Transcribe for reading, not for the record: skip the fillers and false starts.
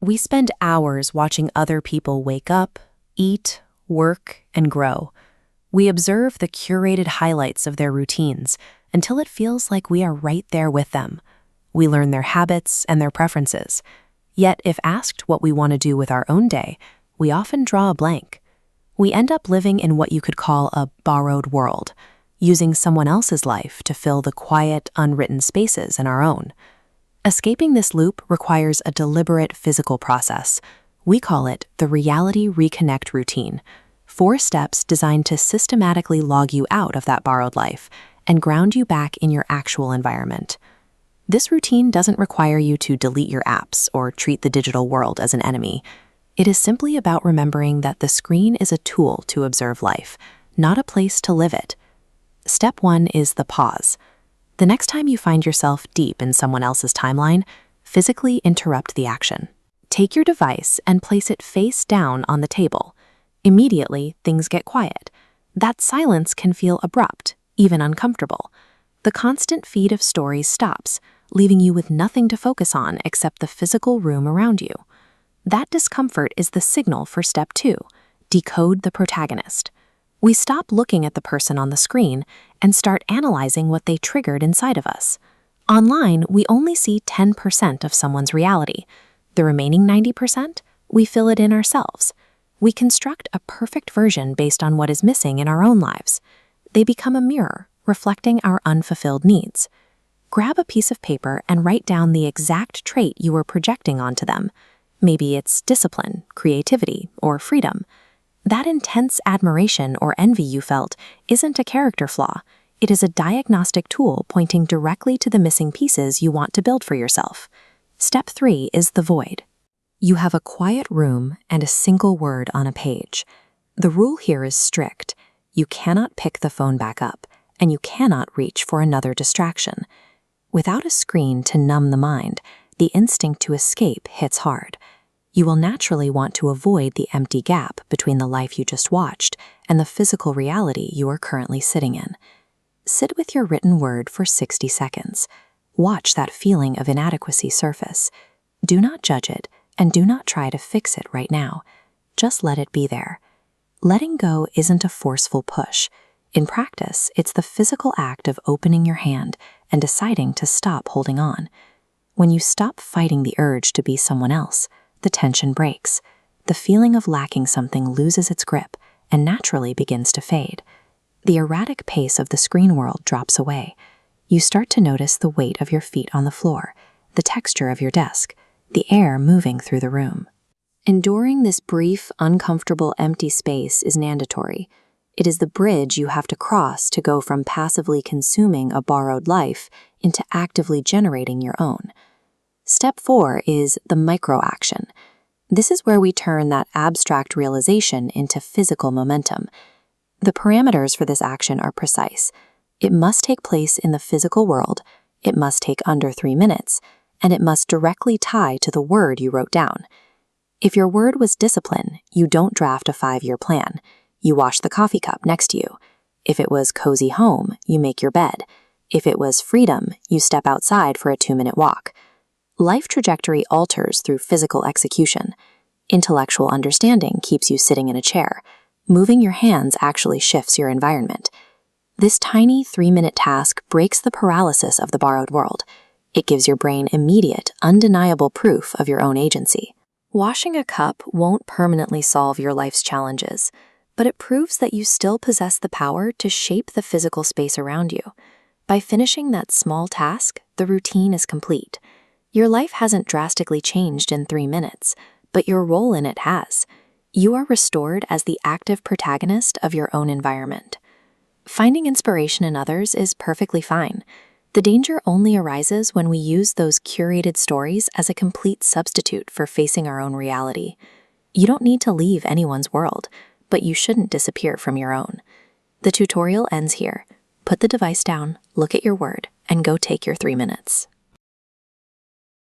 We spend hours watching other people wake up, eat, work, and grow. We observe the curated highlights of their routines until it feels like we are right there with them. We learn their habits and their preferences. Yet, if asked what we want to do with our own day, we often draw a blank. We end up living in what you could call a borrowed world, using someone else's life to fill the quiet, unwritten spaces in our own. Escaping this loop requires a deliberate physical process. We call it the Reality Reconnect routine. 4 steps designed to systematically log you out of that borrowed life and ground you back in your actual environment. This routine doesn't require you to delete your apps or treat the digital world as an enemy. It is simply about remembering that the screen is a tool to observe life, not a place to live it. Step 1 is the pause. The next time you find yourself deep in someone else's timeline, physically interrupt the action. Take your device and place it face down on the table. Immediately, things get quiet. That silence can feel abrupt, even uncomfortable. The constant feed of stories stops, leaving you with nothing to focus on except the physical room around you. That discomfort is the signal for step 2, decode the protagonist. We stop looking at the person on the screen and start analyzing what they triggered inside of us. Online, we only see 10% of someone's reality. The remaining 90%, we fill it in ourselves. We construct a perfect version based on what is missing in our own lives. They become a mirror, reflecting our unfulfilled needs. Grab a piece of paper and write down the exact trait you were projecting onto them. Maybe it's discipline, creativity, or freedom. That intense admiration or envy you felt isn't a character flaw. It is a diagnostic tool pointing directly to the missing pieces you want to build for yourself. Step 3 is the void. You have a quiet room and a single word on a page. The rule here is strict. You cannot pick the phone back up, and you cannot reach for another distraction. Without a screen to numb the mind, the instinct to escape hits hard. You will naturally want to avoid the empty gap between the life you just watched and the physical reality you are currently sitting in. Sit with your written word for 60 seconds. Watch that feeling of inadequacy surface. Do not judge it, and do not try to fix it right now. Just let it be there. Letting go isn't a forceful push. In practice, it's the physical act of opening your hand and deciding to stop holding on. When you stop fighting the urge to be someone else, the tension breaks. The feeling of lacking something loses its grip and naturally begins to fade. The erratic pace of the screen world drops away. You start to notice the weight of your feet on the floor, the texture of your desk, the air moving through the room. Enduring this brief, uncomfortable, empty space is mandatory. It is the bridge you have to cross to go from passively consuming a borrowed life into actively generating your own. Step 4 is the micro-action. This is where we turn that abstract realization into physical momentum. The parameters for this action are precise. It must take place in the physical world, it must take under 3 minutes, and it must directly tie to the word you wrote down. If your word was discipline, you don't draft a 5-year plan. You wash the coffee cup next to you. If it was cozy home, you make your bed. If it was freedom, you step outside for a 2-minute walk. Life trajectory alters through physical execution. Intellectual understanding keeps you sitting in a chair. Moving your hands actually shifts your environment. This tiny 3-minute task breaks the paralysis of the borrowed world. It gives your brain immediate, undeniable proof of your own agency. Washing a cup won't permanently solve your life's challenges, but it proves that you still possess the power to shape the physical space around you. By finishing that small task, the routine is complete. Your life hasn't drastically changed in 3 minutes, but your role in it has. You are restored as the active protagonist of your own environment. Finding inspiration in others is perfectly fine. The danger only arises when we use those curated stories as a complete substitute for facing our own reality. You don't need to leave anyone's world, but you shouldn't disappear from your own. The tutorial ends here. Put the device down, look at your word, and go take your 3 minutes.